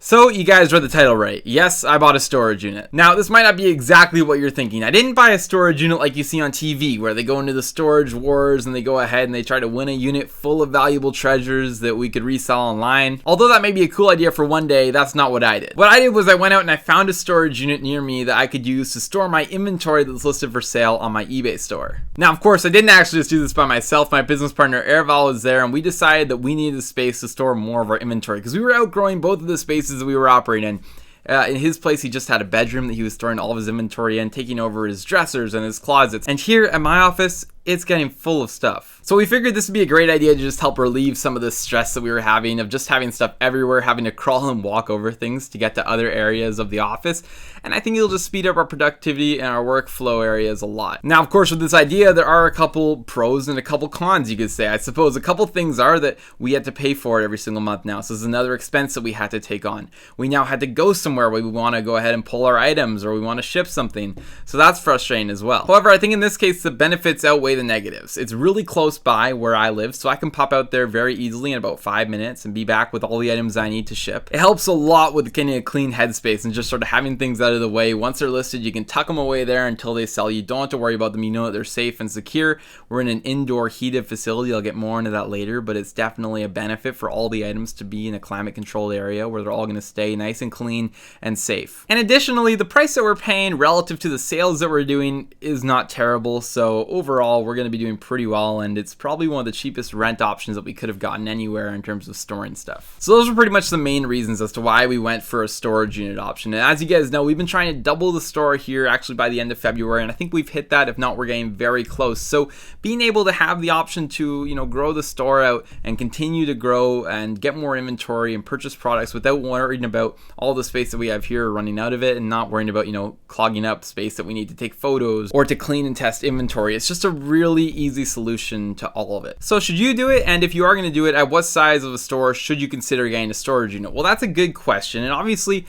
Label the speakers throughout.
Speaker 1: So you guys read the title right. Yes, I bought a storage unit. Now, this might not be exactly what you're thinking. I didn't buy a storage unit like you see on TV, where they go into the storage wars and they go ahead and they try to win a unit full of valuable treasures that we could resell online. Although that may be a cool idea for one day, that's not what I did. What I did was I went out and I found a storage unit near me that I could use to store my inventory that's listed for sale on my eBay store. Now, of course, I didn't actually just do this by myself. My business partner, Erval, was there, and we decided that we needed a space to store more of our inventory because we were outgrowing both of the spaces that we were operating in his place, he just had a bedroom that he was storing all of his inventory in, taking over his dressers and his closets. And here at my office, it's getting full of stuff. So we figured this would be a great idea to just help relieve some of the stress that we were having of just having stuff everywhere, having to crawl and walk over things to get to other areas of the office. And I think it'll just speed up our productivity and our workflow areas a lot. Now, of course, with this idea, there are a couple pros and a couple cons, you could say. I suppose a couple things are that we had to pay for it every single month now. So this is another expense that we had to take on. We now had to go somewhere where we want to go ahead and pull our items or we want to ship something. So that's frustrating as well. However, I think in this case, the benefits outweigh the negatives. It's really close by where I live, so I can pop out there very easily in about 5 minutes and be back with all the items I need to ship. It helps a lot with getting a clean headspace and just sort of having things out of the way. Once they're listed, you can tuck them away there until they sell. You don't have to worry about them. You know that they're safe and secure. We're in an indoor heated facility. I'll get more into that later, but it's definitely a benefit for all the items to be in a climate controlled area where they're all going to stay nice and clean and safe. And additionally, the price that we're paying relative to the sales that we're doing is not terrible. So overall, we're going to be doing pretty well, and it's probably one of the cheapest rent options that we could have gotten anywhere in terms of storing stuff. So those are pretty much the main reasons as to why we went for a storage unit option. And as you guys know, we've been trying to double the store here actually by the end of February, and I think we've hit that. If not, we're getting very close. So being able to have the option to, grow the store out and continue to grow and get more inventory and purchase products without worrying about all the space that we have here running out of it, and not worrying about, clogging up space that we need to take photos or to clean and test inventory. It's just a really easy solution to all of it. So should you do it? And if you are going to do it, at what size of a store should you consider getting a storage unit? Well, that's a good question. And obviously,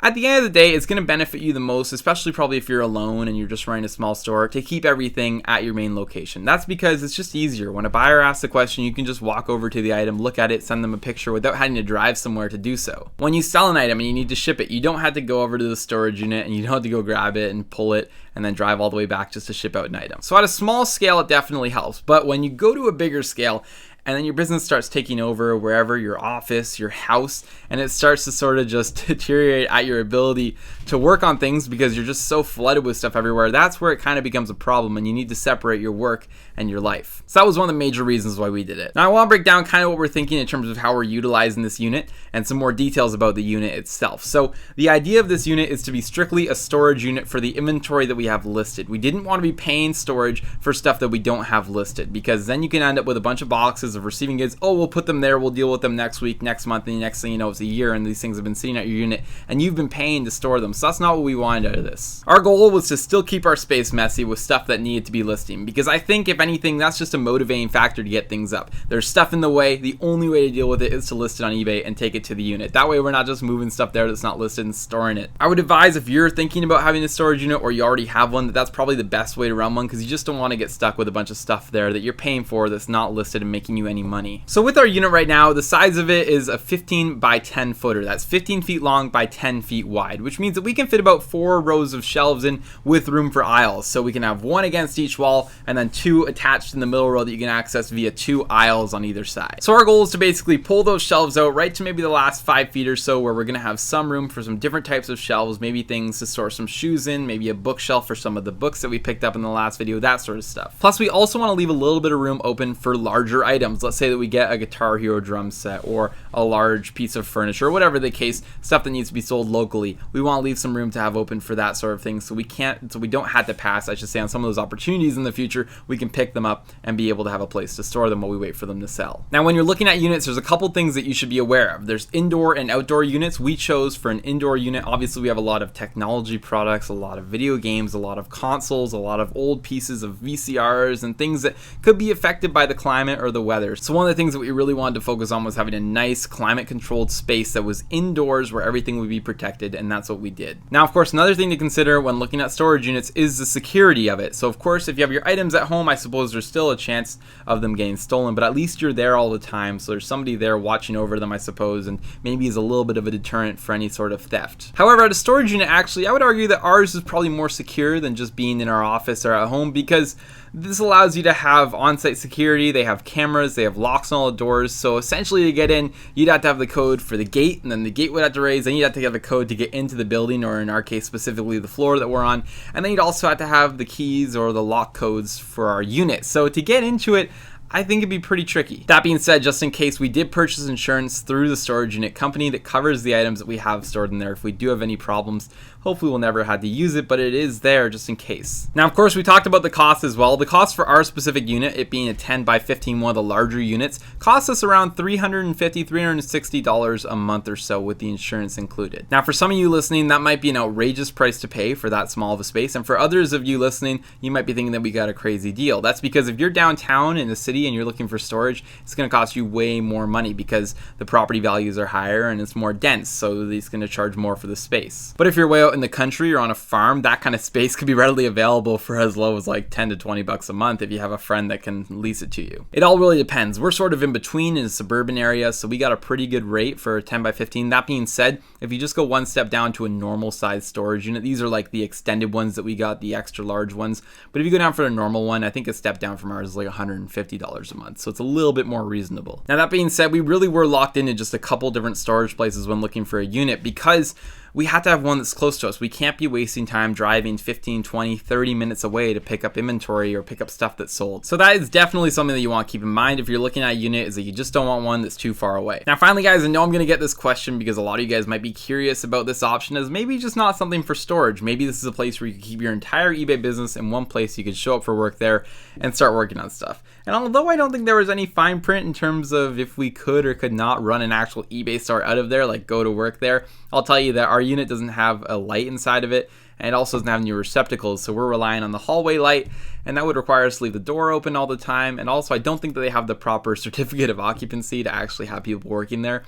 Speaker 1: at the end of the day, it's going to benefit you the most, especially probably if you're alone and you're just running a small store, to keep everything at your main location. That's because it's just easier. When a buyer asks a question, you can just walk over to the item, look at it, send them a picture without having to drive somewhere to do so. When you sell an item and you need to ship it, you don't have to go over to the storage unit and you don't have to go grab it and pull it and then drive all the way back just to ship out an item. So at a small scale, it definitely helps. But when you go to a bigger scale, and then your business starts taking over wherever, your office, your house, and it starts to sort of just deteriorate at your ability to work on things because you're just so flooded with stuff everywhere. That's where it kind of becomes a problem, and you need to separate your work and your life. So that was one of the major reasons why we did it. Now I want to break down kind of what we're thinking in terms of how we're utilizing this unit and some more details about the unit itself. So the idea of this unit is to be strictly a storage unit for the inventory that we have listed. We didn't want to be paying storage for stuff that we don't have listed, because then you can end up with a bunch of boxes of receiving goods. Oh, we'll put them there, we'll deal with them next week, next month, and the next thing you know, it's a year and these things have been sitting at your unit and you've been paying to store them. So that's not what we wanted out of this. Our goal was to still keep our space messy with stuff that needed to be listing, because I think if anything, that's just a motivating factor to get things up. There's stuff in the way. The only way to deal with it is to list it on eBay and take it to the unit. That way we're not just moving stuff there that's not listed and storing it. I would advise, if you're thinking about having a storage unit or you already have one, that's probably the best way to run one, because you just don't want to get stuck with a bunch of stuff there that you're paying for that's not listed and making you any money. So with our unit right now, the size of it is a 15 by 10 footer. That's 15 feet long by 10 feet wide, which means that we can fit about 4 rows of shelves in with room for aisles. So we can have one against each wall and then 2 attached in the middle row that you can access via 2 aisles on either side. So our goal is to basically pull those shelves out right to maybe the last 5 feet or so, where we're going to have some room for some different types of shelves, maybe things to store some shoes in, maybe a bookshelf for some of the books that we picked up in the last video, that sort of stuff. Plus, we also want to leave a little bit of room open for larger items. Let's say that we get a Guitar Hero drum set or a large piece of furniture, or whatever the case, stuff that needs to be sold locally. We want to leave some room to have open for that sort of thing, so we don't have to pass, I should say, on some of those opportunities in the future. We can pick them up and be able to have a place to store them while we wait for them to sell. Now, when you're looking at units, there's a couple things that you should be aware of. There's indoor and outdoor units. We chose for an indoor unit. Obviously, we have a lot of technology products, a lot of video games, a lot of consoles, a lot of old pieces of VCRs and things that could be affected by the climate or the weather. So one of the things that we really wanted to focus on was having a nice nice climate controlled space that was indoors where everything would be protected, and that's what we did. Now, of course, another thing to consider when looking at storage units is the security of it. So of course, if you have your items at home, I suppose there's still a chance of them getting stolen, but at least you're there all the time, so there's somebody there watching over them, I suppose, and maybe is a little bit of a deterrent for any sort of theft. However, at a storage unit, actually, I would argue that ours is probably more secure than just being in our office or at home, because this allows you to have on-site security. They have cameras, they have locks on all the doors, so essentially to get in, you'd have to have the code for the gate, and then the gate would have to raise, then you'd have to have the code to get into the building, or in our case specifically the floor that we're on, and then you'd also have to have the keys or the lock codes for our unit. So to get into it, I think it'd be pretty tricky. That being said, just in case, we did purchase insurance through the storage unit company that covers the items that we have stored in there. If we do have any problems, hopefully we'll never have to use it, but it is there just in case. Now, of course, we talked about the cost as well. The cost for our specific unit, it being a 10 by 15, one of the larger units, costs us around $350, $360 a month or so with the insurance included. Now, for some of you listening, that might be an outrageous price to pay for that small of a space. And for others of you listening, you might be thinking that we got a crazy deal. That's because if you're downtown in a city and you're looking for storage, it's going to cost you way more money because the property values are higher and it's more dense, so it's going to charge more for the space. But if you're way out in the country or on a farm, that kind of space could be readily available for as low as like 10 to 20 bucks a month if you have a friend that can lease it to you. It all really depends. We're sort of in between in a suburban area, so we got a pretty good rate for a 10 by 15. That being said, if you just go one step down to a normal size storage unit, these are like the extended ones that we got, the extra large ones. But if you go down for a normal one, I think a step down from ours is like $150 a month. So it's a little bit more reasonable. Now, that being said, we really were locked into just a couple different storage places when looking for a unit because we have to have one that's close to us. We can't be wasting time driving 15, 20, 30 minutes away to pick up inventory or pick up stuff that's sold. So that is definitely something that you want to keep in mind if you're looking at a unit, is that you just don't want one that's too far away. Now, finally, guys, I know I'm going to get this question because a lot of you guys might be curious about this option as maybe just not something for storage. Maybe this is a place where you can keep your entire eBay business in one place. You could show up for work there and start working on stuff. And although I don't think there was any fine print in terms of if we could or could not run an actual eBay store out of there, like go to work there, I'll tell you that our unit doesn't have a light inside of it, and it also doesn't have any receptacles, so we're relying on the hallway light, and that would require us to leave the door open all the time. And also, I don't think that they have the proper certificate of occupancy to actually have people working there.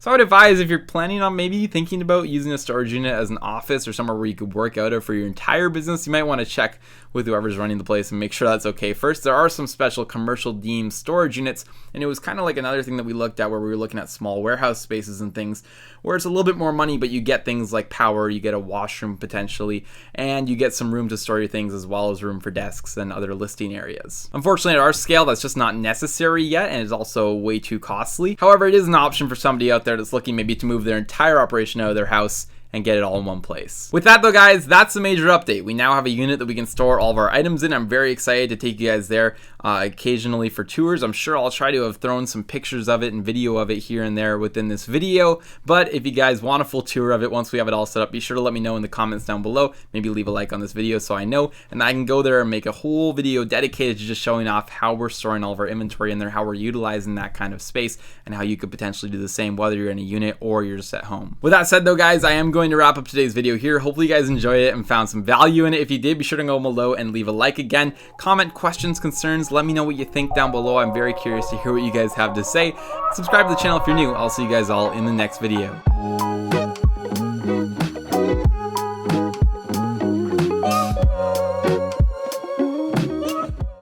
Speaker 1: So I would advise, if you're planning on maybe thinking about using a storage unit as an office or somewhere where you could work out of for your entire business, you might want to check with whoever's running the place and make sure that's okay first. There are some special commercial deemed storage units, and it was kind of like another thing that we looked at where we were looking at small warehouse spaces and things where it's a little bit more money, but you get things like power, you get a washroom potentially, and you get some room to store your things as well as room for desks and other listing areas. Unfortunately, at our scale, that's just not necessary yet, and it's also way too costly. However, it is an option for somebody out there that's looking maybe to move their entire operation out of their house and get it all in one place. With that though, guys, that's a major update. We now have a unit that we can store all of our items in. I'm very excited to take you guys there occasionally for tours. I'm sure I'll try to have thrown some pictures of it and video of it here and there within this video, but if you guys want a full tour of it once we have it all set up, be sure to let me know in the comments down below. Maybe leave a like on this video so I know, and I can go there and make a whole video dedicated to just showing off how we're storing all of our inventory in there, how we're utilizing that kind of space, and how you could potentially do the same whether you're in a unit or you're just at home. With that said though, guys, I am going to wrap up today's video here. Hopefully you guys enjoyed it and found some value in it. If you did, be sure to go below and leave a like again. Comment questions, concerns, let me know what you think down below. I'm very curious to hear what you guys have to say. Subscribe to the channel if you're new. I'll see you guys all in the next video.